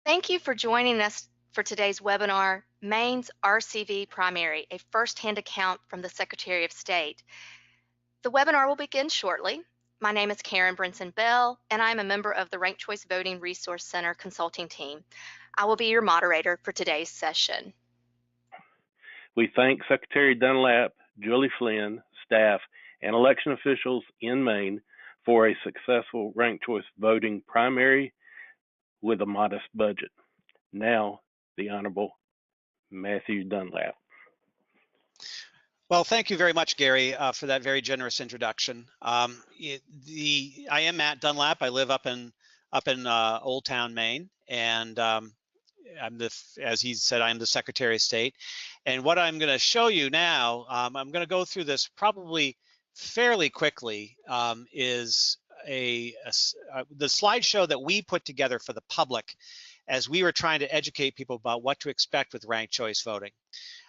Thank you for joining us for today's webinar, Maine's RCV Primary, a first-hand account from the Secretary of State. The webinar will begin shortly. My name is Karen Brinson Bell, and I'm a member of the Ranked Choice Voting Resource Center consulting team. I will be your moderator for today's session. We thank Secretary Dunlap, Julie Flynn, staff, and election officials in Maine for a successful ranked choice voting primary with a modest budget. Now, the Honorable Matthew Dunlap. Well, thank you very much, Gary, for that very generous introduction. I am Matt Dunlap. I live up in Old Town, Maine, and as he said, I'm the Secretary of State. And what I'm going to show you now, I'm going to go through this probably fairly quickly, is the slideshow that we put together for the public as we were trying to educate people about what to expect with ranked choice voting.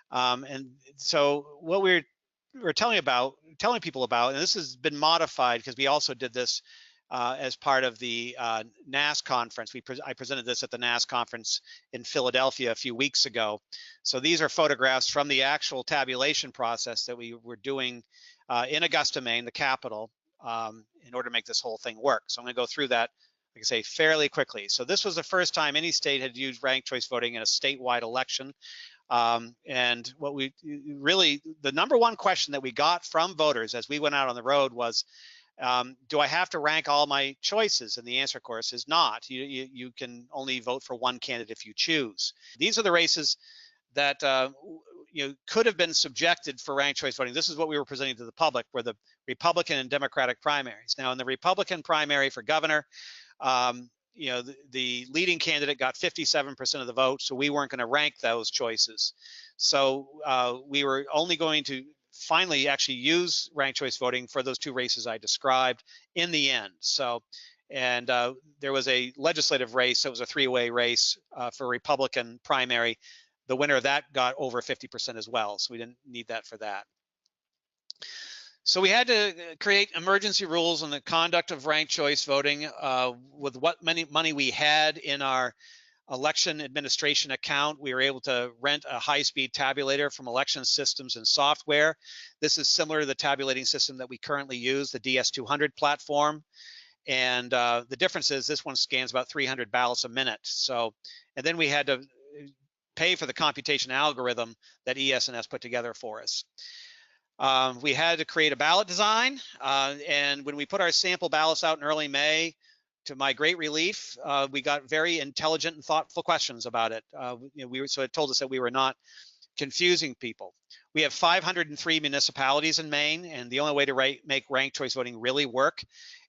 And so what we're telling people about, and this has been modified because we also did this as part of the NAS conference. I presented this at the NAS conference in Philadelphia a few weeks ago. So these are photographs from the actual tabulation process that we were doing in Augusta, Maine, the capital, in order to make this whole thing work. So I'm going to go through that, like I say, fairly quickly. So this was the first time any state had used ranked choice voting in a statewide election. And what the number one question that we got from voters as we went out on the road was, do I have to rank all my choices? And the answer, of course, is not. You can only vote for one candidate if you choose. These are the races that could have been subjected for ranked choice voting. This is what we were presenting to the public, were the Republican and Democratic primaries. Now, in the Republican primary for governor, the leading candidate got 57% of the vote, so we weren't going to rank those choices. So we were only going to finally actually use ranked choice voting for those two races I described in the end. So, and there was a legislative race. It was a three-way race for Republican primary. The winner of that got over 50% as well, so we didn't need that for that. So we had to create emergency rules on the conduct of ranked choice voting with what money we had in our election administration account. We were able to rent a high-speed tabulator from Election Systems and Software. This is similar to the tabulating system that we currently use, the DS200 platform. And the difference is this one scans about 300 ballots a minute. So, and then we had to pay for the computation algorithm that ES&S put together for us. We had to create a ballot design, and when we put our sample ballots out in early May, to my great relief, we got very intelligent and thoughtful questions about it. So it told us that we were not confusing people. We have 503 municipalities in Maine, and the only way to make ranked choice voting really work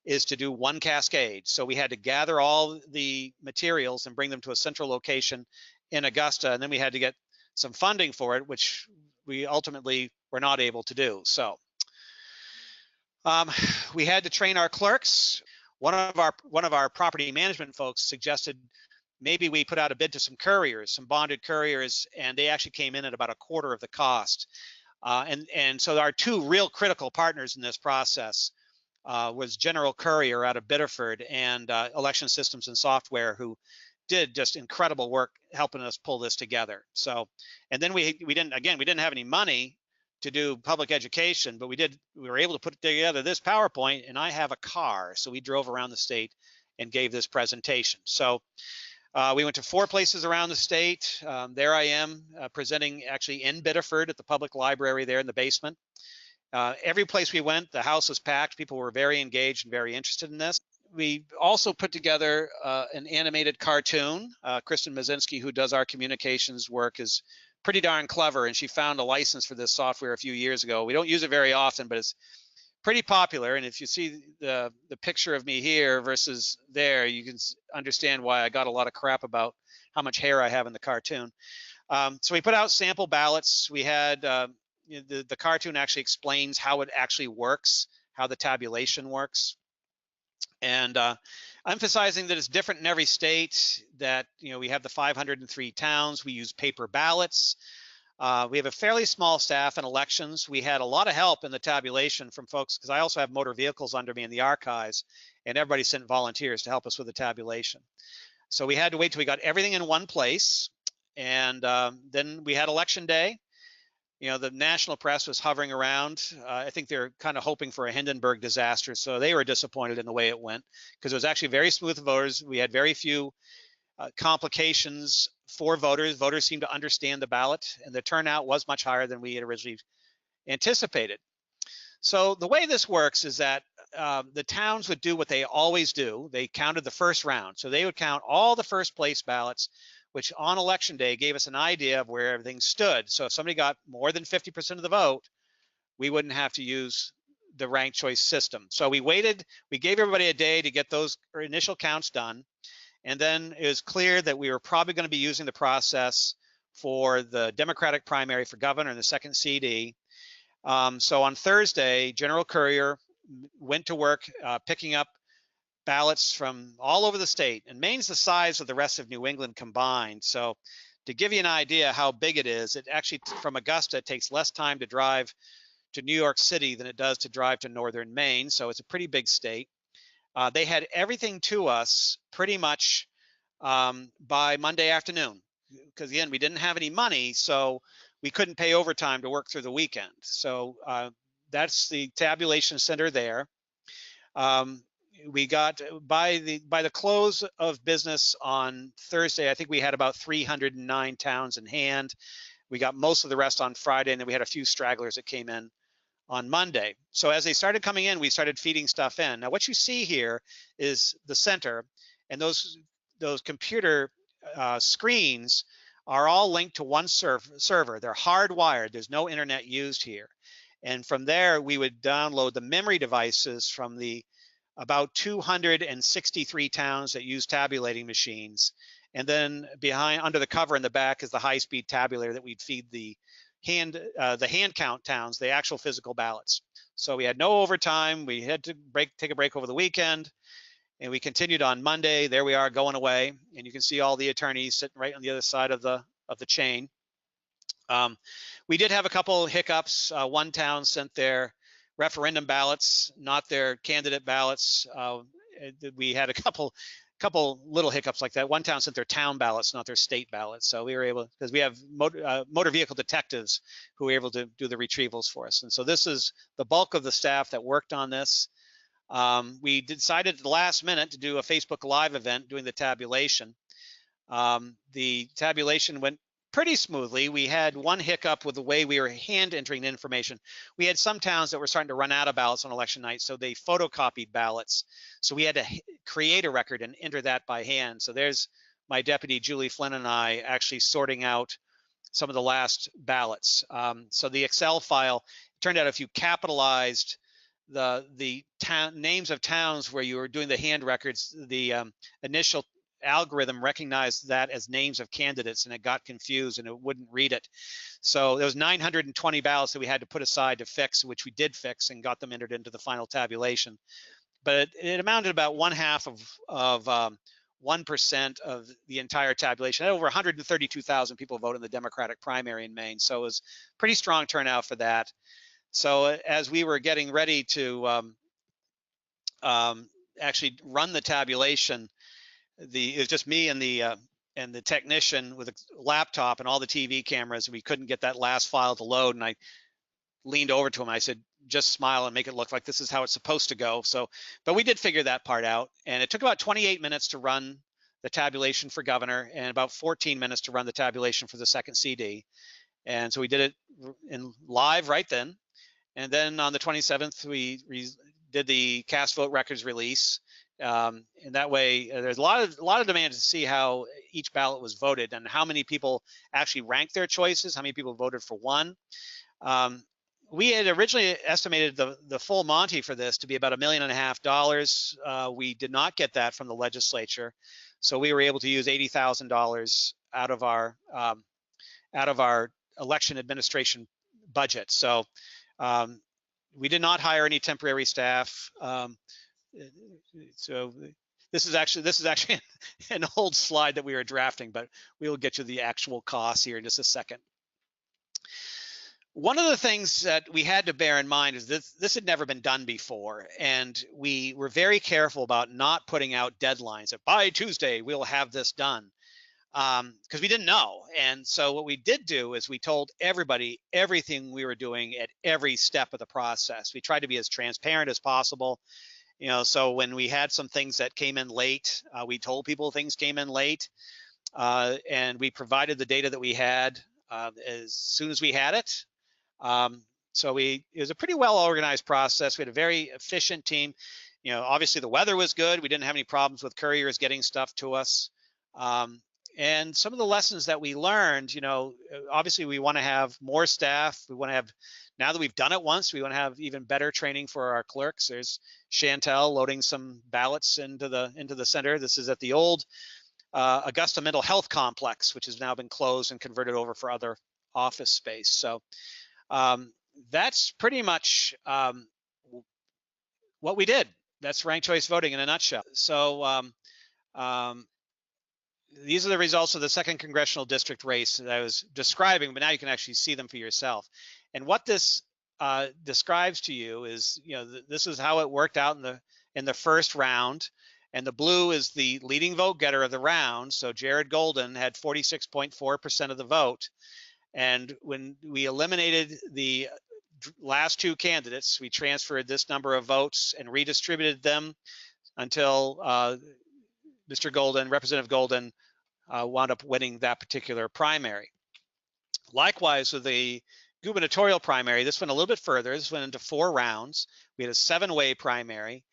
is to do one cascade. So we had to gather all the materials and bring them to a central location in Augusta, and then we had to get some funding for it, which we ultimately were not able to do. So we had to train our clerks. One of our property management folks suggested maybe we put out a bid to some couriers, some bonded couriers, and they actually came in at about a quarter of the cost. And so our two real critical partners in this process was General Courier out of Biddeford and Election Systems and Software, who did just incredible work helping us pull this together. So, and then we didn't have any money to do public education, but we were able to put together this PowerPoint, and I have a car. So we drove around the state and gave this presentation. So we went to 4 places around the state. There I am presenting actually in Biddeford at the public library there in the basement. Every place we went, the house was packed. People were very engaged and very interested in this. We also put together an animated cartoon. Kristen Mazinski, who does our communications work, is pretty darn clever, and she found a license for this software a few years ago. We don't use it very often, but it's pretty popular. And if you see the picture of me here versus there, you can understand why I got a lot of crap about how much hair I have in the cartoon. So we put out sample ballots. We had the cartoon actually explains how it actually works, how the tabulation works. And emphasizing that it's different in every state, that we have the 503 towns, we use paper ballots. We have a fairly small staff in elections. We had a lot of help in the tabulation from folks, because I also have motor vehicles under me in the archives, and everybody sent volunteers to help us with the tabulation. So we had to wait till we got everything in one place. And then we had election day. You know, the national press was hovering around. I think they're kind of hoping for a Hindenburg disaster. So they were disappointed in the way it went, because it was actually very smooth voters. We had very few complications for voters. Voters seemed to understand the ballot, and the turnout was much higher than we had originally anticipated. So the way this works is that the towns would do what they always do. They counted the first round. So they would count all the first place ballots, which on election day gave us an idea of where everything stood. So if somebody got more than 50% of the vote, we wouldn't have to use the ranked choice system. So we waited, we gave everybody a day to get those initial counts done. And then it was clear that we were probably going to be using the process for the Democratic primary for governor and the second CD. So on Thursday, General Courier went to work picking up ballots from all over the state, and Maine's the size of the rest of New England combined. So to give you an idea how big it is, it actually, from Augusta, it takes less time to drive to New York City than it does to drive to northern Maine. So it's a pretty big state. They had everything to us pretty much by Monday afternoon, because again, we didn't have any money, so we couldn't pay overtime to work through the weekend. So that's the tabulation center there. We got by the close of business on Thursday, I think we had about 309 towns in hand. We got most of the rest on Friday, and then we had a few stragglers that came in on Monday. So as they started coming in, we started feeding stuff in. Now what you see here is the center, and those computer screens are all linked to one server. They're hardwired. There's no internet used here. And from there, we would download the memory devices from the about 263 towns that use tabulating machines. And then behind, under the cover in the back, is the high-speed tabulator that we'd feed the hand count towns, the actual physical ballots. So we had no overtime. We had to take a break over the weekend, and we continued on Monday. There we are going away, and you can see all the attorneys sitting right on the other side of the chain. We did have a couple hiccups. One town sent their referendum ballots, not their candidate ballots. We had a couple little hiccups like that. One town sent their town ballots, not their state ballots. So we were able, because we have motor vehicle detectives who were able to do the retrievals for us. And so this is the bulk of the staff that worked on this. We decided at the last minute to do a Facebook Live event doing the tabulation. The tabulation went pretty smoothly. We had one hiccup with the way we were hand entering the information. We had some towns that were starting to run out of ballots on election night, so they photocopied ballots. So we had to create a record and enter that by hand. So there's my deputy, Julie Flynn, and I actually sorting out some of the last ballots. So the Excel file, it turned out if you capitalized the names of towns where you were doing the hand records, the initial algorithm recognized that as names of candidates, and it got confused and it wouldn't read it. So there was 920 ballots that we had to put aside to fix, which we did fix and got them entered into the final tabulation. But it amounted to about 1% of the entire tabulation. Over 132,000 people voted in the Democratic primary in Maine. So it was pretty strong turnout for that. So as we were getting ready to actually run the tabulation, it was just me and the technician with a laptop and all the TV cameras. We couldn't get that last file to load, and I leaned over to him. I said, "Just smile and make it look like this is how it's supposed to go." So, but we did figure that part out, and it took about 28 minutes to run the tabulation for governor and about 14 minutes to run the tabulation for the second CD. And so we did it in live right then. And then on the 27th, we did the cast vote records release. And that way, there's a lot of demand to see how each ballot was voted and how many people actually ranked their choices, how many people voted for one. We had originally estimated the full Monty for this to be about $1.5 million. We did not get that from the legislature, so we were able to use $80,000 out of our election administration budget. So we did not hire any temporary staff. So this is actually an old slide that we were drafting, but we will get you the actual costs here in just a second. One of the things that we had to bear in mind is this had never been done before, and we were very careful about not putting out deadlines that by Tuesday we'll have this done, because we didn't know. And so what we did do is we told everybody everything we were doing at every step of the process. We tried to be as transparent as possible. So when we had some things that came in late, we told people things came in late, and we provided the data that we had as soon as we had it. So it was a pretty well organized process. We had a very efficient team. Obviously the weather was good. We didn't have any problems with couriers getting stuff to us. And some of the lessons that we learned, obviously we want to have more staff. We want to have, now that we've done it once, we want to have even better training for our clerks. There's Chantel loading some ballots into the center. This is at the old Augusta Mental Health Complex, which has now been closed and converted over for other office space. So that's pretty much what we did. That's ranked choice voting in a nutshell. So these are the results of the 2nd Congressional District race that I was describing, but now you can actually see them for yourself. And what this describes to you is, this is how it worked out in the first round. And the blue is the leading vote getter of the round. So Jared Golden had 46.4% of the vote. And when we eliminated the last 2 candidates, we transferred this number of votes and redistributed them until Mr. Golden, Representative Golden, wound up winning that particular primary. Likewise, with the gubernatorial primary, this went a little bit further. This went into 4 rounds. We had a 7-way primary.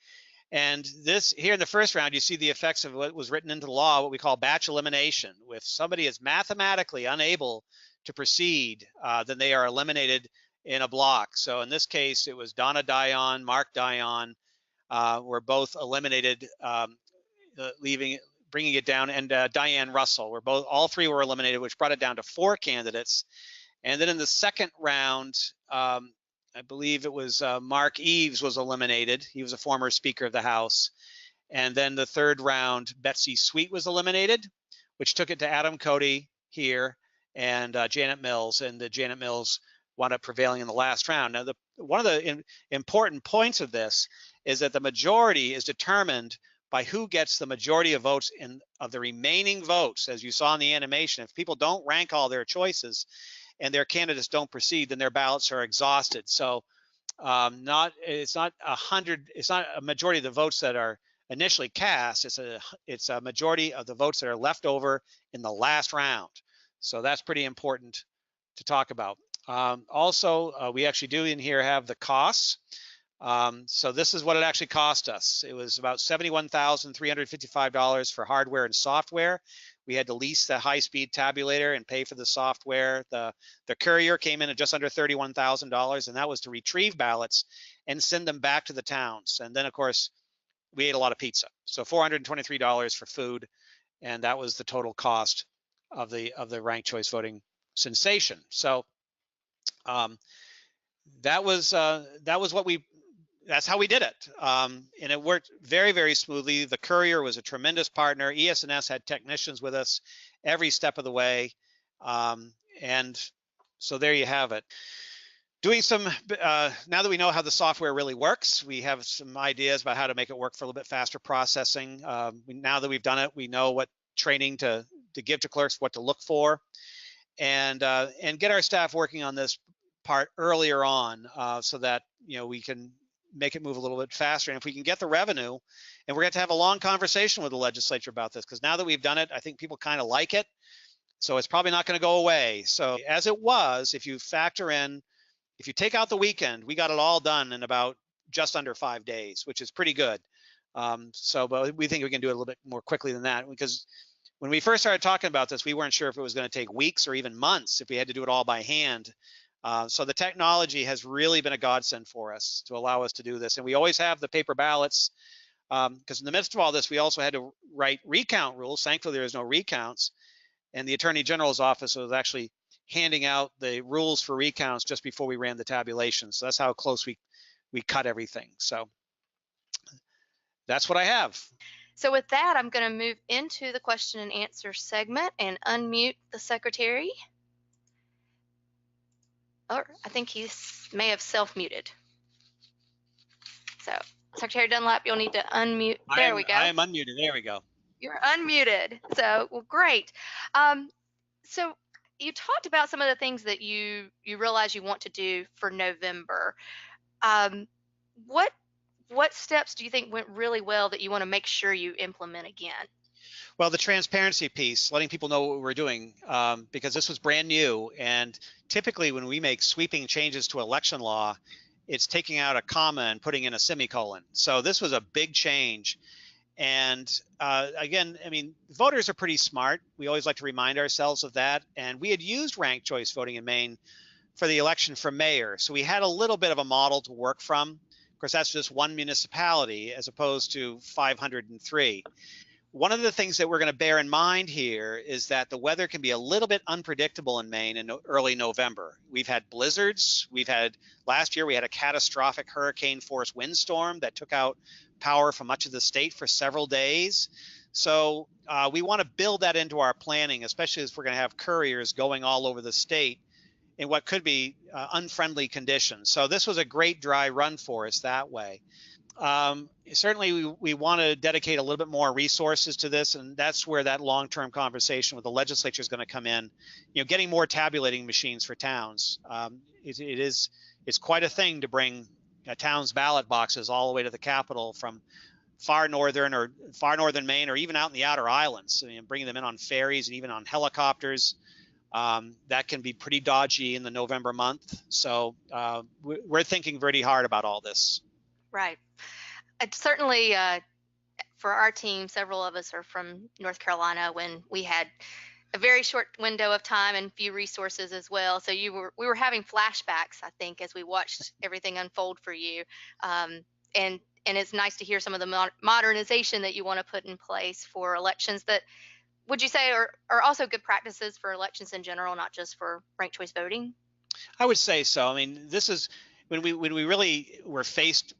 And this here in the first round, you see the effects of what was written into the law, what we call batch elimination. If somebody is mathematically unable to proceed, then they are eliminated in a block. So in this case, it was Donna Dion, Mark Dion were both eliminated, bringing it down, and Diane Russell all 3 were eliminated, which brought it down to 4 candidates. And then in the second round, I believe it was Mark Eves was eliminated. He was a former Speaker of the House. And then the third round, Betsy Sweet was eliminated, which took it to Adam Cody here and Janet Mills. And the Janet Mills wound up prevailing in the last round. Now, one of the important points of this is that the majority is determined by who gets the majority of votes of the remaining votes. As you saw in the animation, if people don't rank all their choices and their candidates don't proceed, then their ballots are exhausted. So it's not a majority of the votes that are initially cast. It's a majority of the votes that are left over in the last round. So that's pretty important to talk about. Also, we actually do in here have the costs. So this is what it actually cost us. It was about $71,355 for hardware and software. We had to lease the high-speed tabulator and pay for the software. The courier came in at just under $31,000, and that was to retrieve ballots and send them back to the towns. And then, of course, we ate a lot of pizza. So $423 for food, and that was the total cost of the ranked choice voting sensation. So that's how we did it. And it worked very, very smoothly. The courier was a tremendous partner. ES&S had technicians with us every step of the way. And so there you have it. Doing some, now that we know how the software really works, we have some ideas about how to make it work for a little bit faster processing. Now that we've done it, we know what training to give to clerks, what to look for, and get our staff working on this part earlier on so that, we can make it move a little bit faster. And if we can get the revenue, and we're going to have a long conversation with the legislature about this, because now that we've done it, I think people kind of like it. So it's probably not going to go away. So as it was, if you factor in, if you take out the weekend, we got it all done in about just under 5 days, which is pretty good. But we think we can do it a little bit more quickly than that, because when we first started talking about this, we weren't sure if it was going to take weeks or even months if we had to do it all by hand. So the technology has really been a godsend for us to allow us to do this. And we always have the paper ballots, because in the midst of all this, we also had to write recount rules. Thankfully, there's no recounts. And the Attorney General's office was actually handing out the rules for recounts just before we ran the tabulation. So that's how close we cut everything. So that's what I have. So with that, I'm going to move into the question and answer segment and unmute the secretary. Or I think he may have self-muted. So, Secretary Dunlap, you'll need to unmute. There we go. I am unmuted. There we go. You're unmuted. So, well, great. So you talked about some of the things that you realize you want to do for November. Um, what steps do you think went really well that you want to make sure you implement again? Well, the transparency piece, letting people know what we're doing, because this was brand new. And typically when we make sweeping changes to election law, it's taking out a comma and putting in a semicolon. So this was a big change. And again, I mean, voters are pretty smart. We always like to remind ourselves of that. And we had used ranked choice voting in Maine for the election for mayor. So we had a little bit of a model to work from. Of course, that's just one municipality as opposed to 503. One of the things that we're going to bear in mind here is that the weather can be a little bit unpredictable in Maine in early November. We've had blizzards. Last year, we had a catastrophic hurricane force windstorm that took out power from much of the state for several days. So we want to build that into our planning, especially as we're going to have couriers going all over the state in what could be unfriendly conditions. So this was a great dry run for us that way. Certainly we want to dedicate a little bit more resources to this, and that's where that long-term conversation with the legislature is going to come in. Getting more tabulating machines for towns. It's quite a thing to bring a town's ballot boxes all the way to the Capitol from far northern Maine, or even out in the outer islands. Bringing them in on ferries and even on helicopters. That can be pretty dodgy in the November month. So we're thinking pretty hard about all this. Right. Certainly, for our team, several of us are from North Carolina, when we had a very short window of time and few resources as well. So we were having flashbacks, I think, as we watched everything unfold for you. And it's nice to hear some of the modernization that you want to put in place for elections that, would you say, are also good practices for elections in general, not just for ranked choice voting? I would say so. I mean, this is when we really were faced,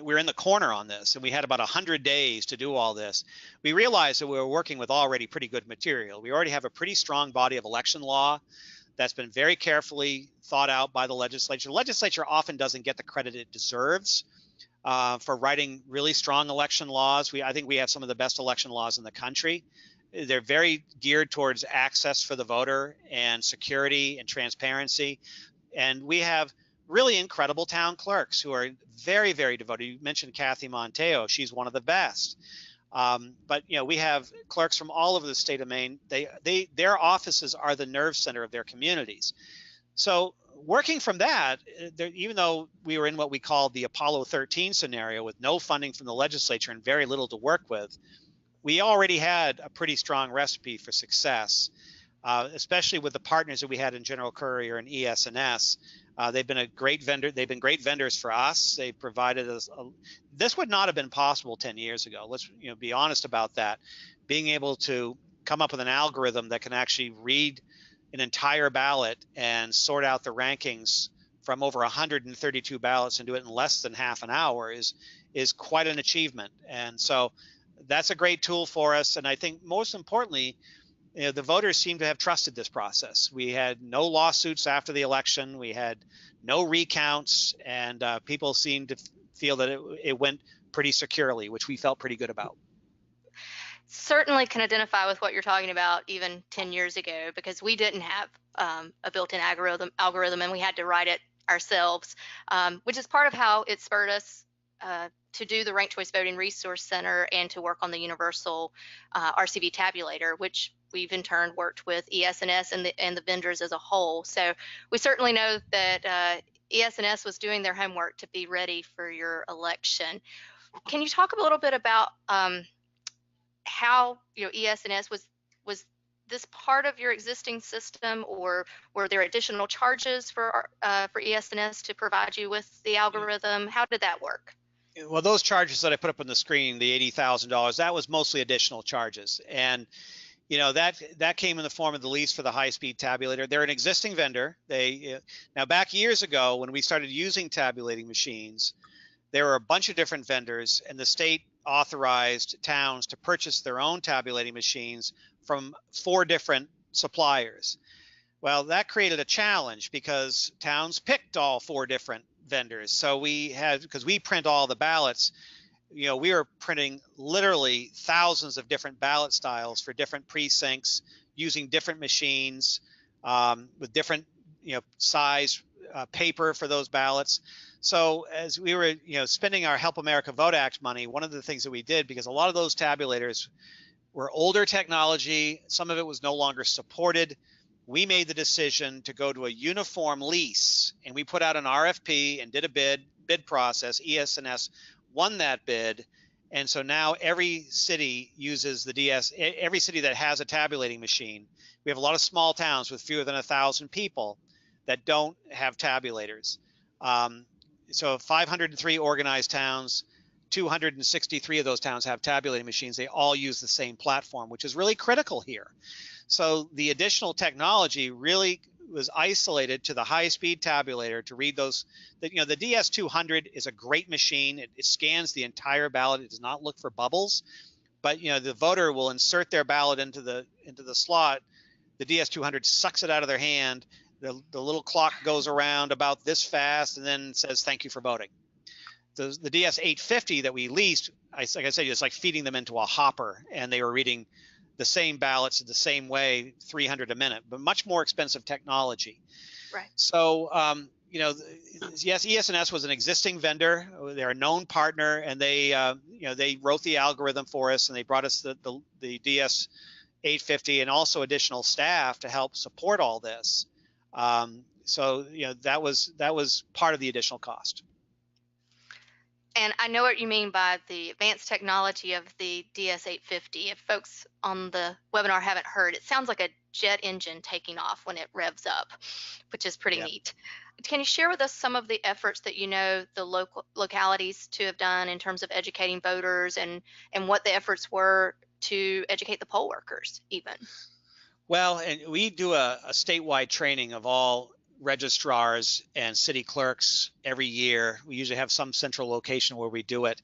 we're in the corner on this, and we had about 100 days to do all this. We realized that we were working with already pretty good material. We already have a pretty strong body of election law that's been very carefully thought out by the legislature. The legislature often doesn't get the credit it deserves for writing really strong election laws. I think we have some of the best election laws in the country. They're very geared towards access for the voter and security and transparency. And we have really incredible town clerks who are very, very devoted. You mentioned Kathy Monteo. She's one of the best. But we have clerks from all over the state of Maine. Their offices are the nerve center of their communities. So working from that, even though we were in what we called the Apollo 13 scenario with no funding from the legislature and very little to work with, we already had a pretty strong recipe for success, especially with the partners that we had in General Courier and ES&S. They've been a great vendor. They've been great vendors for us. They provided us. This would not have been possible 10 years ago. Let's be honest about that. Being able to come up with an algorithm that can actually read an entire ballot and sort out the rankings from over 132 ballots and do it in less than half an hour is quite an achievement. And so that's a great tool for us. And I think most importantly, the voters seem to have trusted this process. We had no lawsuits after the election. We had no recounts, and people seemed to feel that it went pretty securely, which we felt pretty good about. Certainly can identify with what you're talking about even 10 years ago, because we didn't have a built-in algorithm, and we had to write it ourselves, which is part of how it spurred us to do the Ranked Choice Voting Resource Center and to work on the universal RCV tabulator, which we've in turn worked with ES&S and the vendors as a whole. So we certainly know that ES&S was doing their homework to be ready for your election. Can you talk a little bit about how ES&S was this part of your existing system, or were there additional charges for ES&S to provide you with the algorithm? How did that work? Well, those charges that I put up on the screen, the $80,000, that was mostly additional charges. And that came in the form of the lease for the high-speed tabulator. They're an existing vendor. Now, back years ago, when we started using tabulating machines, there were a bunch of different vendors, and the state authorized towns to purchase their own tabulating machines from 4 different suppliers. Well, that created a challenge because towns picked all 4 different vendors. So we had, because we print all the ballots, we were printing literally thousands of different ballot styles for different precincts using different machines with different, size paper for those ballots. So as we were, spending our Help America Vote Act money, one of the things that we did, because a lot of those tabulators were older technology, some of it was no longer supported, we made the decision to go to a uniform lease, and we put out an RFP and did a bid process. ES&S won that bid, and so now every city uses the DS. Every city that has a tabulating machine. We have a lot of small towns with fewer than 1,000 people that don't have tabulators. So 503 organized towns, 263 of those towns have tabulating machines. They all use the same platform, which is really critical here. So the additional technology really was isolated to the high-speed tabulator to read those. The DS200 is a great machine. It scans the entire ballot. It does not look for bubbles, but the voter will insert their ballot into the slot. The DS200 sucks it out of their hand. The little clock goes around about this fast and then says thank you for voting. The DS850 that we leased, like I said, it's like feeding them into a hopper, and they were reading the same ballots the same way, 300 a minute, but much more expensive technology. Right. So, yes, ES&S was an existing vendor. They're a known partner, and they wrote the algorithm for us, and they brought us the DS850 and also additional staff to help support all this. So, that was part of the additional cost. And I know what you mean by the advanced technology of the DS850. If folks on the webinar haven't heard, it sounds like a jet engine taking off when it revs up, which is pretty neat. Can you share with us some of the efforts that the localities to have done in terms of educating voters and what the efforts were to educate the poll workers even? Well, and we do a statewide training of all registrars and city clerks every year. We usually have some central location where we do it.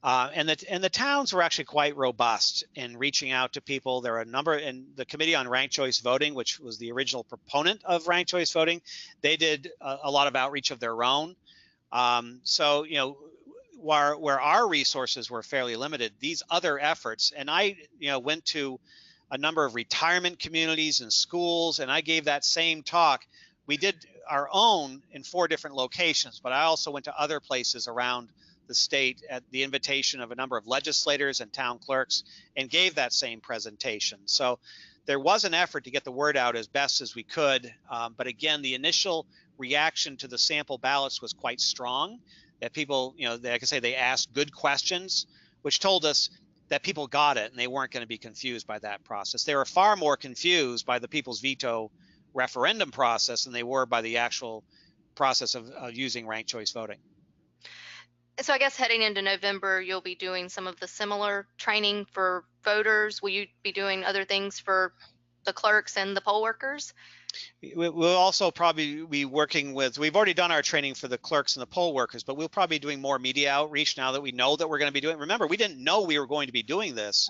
And the towns were actually quite robust in reaching out to people. There are a number, and the Committee on Ranked Choice Voting, which was the original proponent of ranked choice voting, they did a lot of outreach of their own. So, where our resources were fairly limited, these other efforts, and I, went to a number of retirement communities and schools, and I gave that same talk. We did our own in 4 different locations, but I also went to other places around the state at the invitation of a number of legislators and town clerks and gave that same presentation. So there was an effort to get the word out as best as we could. But again, the initial reaction to the sample ballots was quite strong, that people, like I say, they asked good questions, which told us that people got it and they weren't going to be confused by that process. They were far more confused by the people's veto referendum process than they were by the actual process of using ranked choice voting. So I guess heading into November, you'll be doing some of the similar training for voters. Will you be doing other things for the clerks and the poll workers? We'll also probably be working with, we've already done our training for the clerks and the poll workers, but we'll probably be doing more media outreach now that we know that we're going to be doing. Remember, we didn't know we were going to be doing this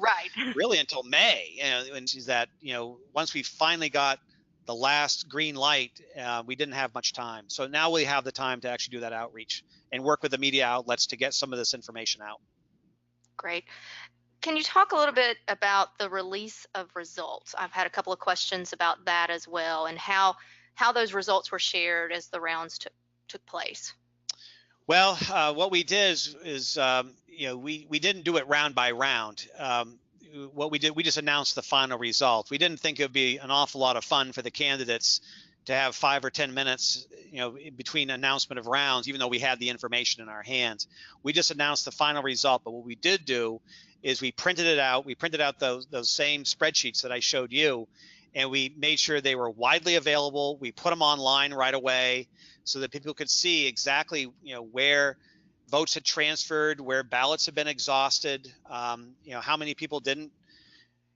really until May. And is that, once we finally got the last green light, we didn't have much time. So now we have the time to actually do that outreach and work with the media outlets to get some of this information out. Great. Can you talk a little bit about the release of results? I've had a couple of questions about that as well, and how those results were shared as the rounds took place. Well, what we did is we didn't do it round by round. What we did, we just announced the final result. We didn't think it would be an awful lot of fun for the candidates to have 5 or 10 minutes, between announcement of rounds, even though we had the information in our hands. We just announced the final result. But what we did do is we printed it out. We printed out those same spreadsheets that I showed you, and we made sure they were widely available. We put them online right away so that people could see exactly, where votes had transferred, where ballots had been exhausted, how many people didn't.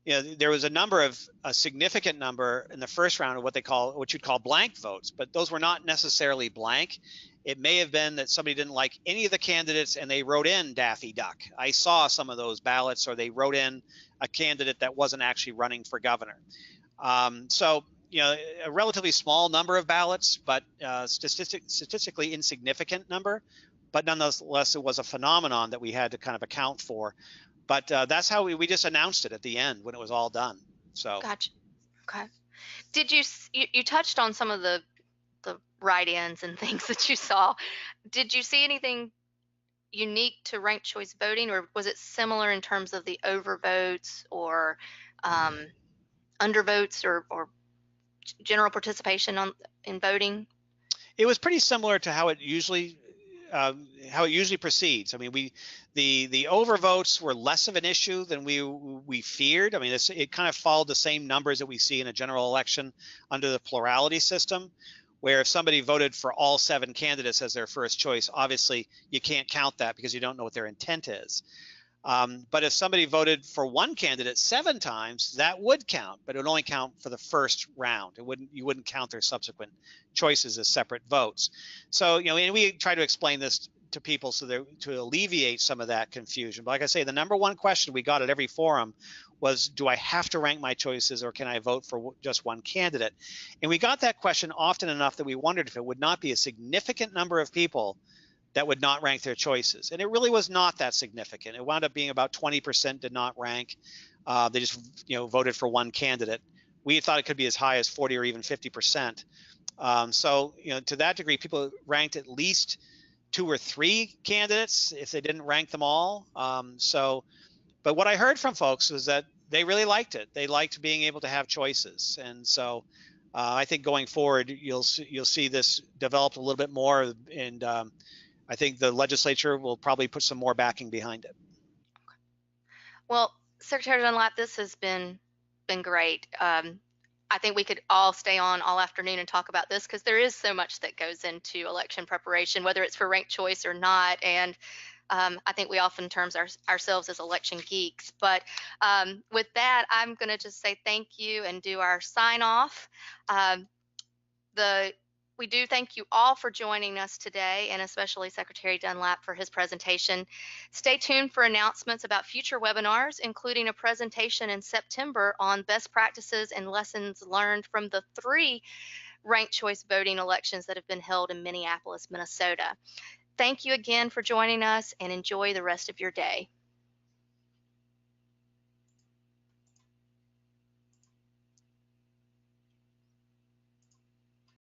There was a significant number in the first round of what you'd call blank votes, but those were not necessarily blank. It may have been that somebody didn't like any of the candidates and they wrote in Daffy Duck. I saw some of those ballots, or they wrote in a candidate that wasn't actually running for governor. So, a relatively small number of ballots, but statistically insignificant number. But nonetheless, it was a phenomenon that we had to kind of account for. But that's how we just announced it at the end when it was all done. So Gotcha. Okay. Did you touched on some of the write-ins and things that you saw. Did you see anything unique to ranked choice voting, or was it similar in terms of the overvotes or um, undervotes or general participation in voting? it was pretty similar to how it usually proceeds. I mean, the overvotes were less of an issue than we feared. I mean, it kind of followed the same numbers that we see in a general election under the plurality system, where if somebody voted for all 7 candidates as their first choice, obviously you can't count that because you don't know what their intent is. But if somebody voted for one candidate 7 times, that would count, but it would only count for the first round. You wouldn't count their subsequent choices as separate votes. So, and we try to explain this to people to alleviate some of that confusion. But like I say, the number one question we got at every forum was, do I have to rank my choices, or can I vote for just one candidate? And we got that question often enough that we wondered if it would not be a significant number of people that would not rank their choices. And it really was not that significant. It wound up being about 20% did not rank. They just voted for one candidate. We thought it could be as high as 40 or even 50%. So to that degree, people ranked at least 2 or 3 candidates if they didn't rank them all. But what I heard from folks was that they really liked it. They liked being able to have choices. And so I think going forward, you'll see this develop a little bit more, and I think the legislature will probably put some more backing behind it. Well, Secretary Dunlap, this has been great. I think we could all stay on all afternoon and talk about this because there is so much that goes into election preparation, whether it's for ranked choice or not. And I think we often terms ourselves as election geeks. But with that, I'm going to just say thank you and do our sign off. We do thank you all for joining us today, and especially Secretary Dunlap for his presentation. Stay tuned for announcements about future webinars, including a presentation in September on best practices and lessons learned from the 3 ranked choice voting elections that have been held in Minneapolis, Minnesota. Thank you again for joining us, and enjoy the rest of your day.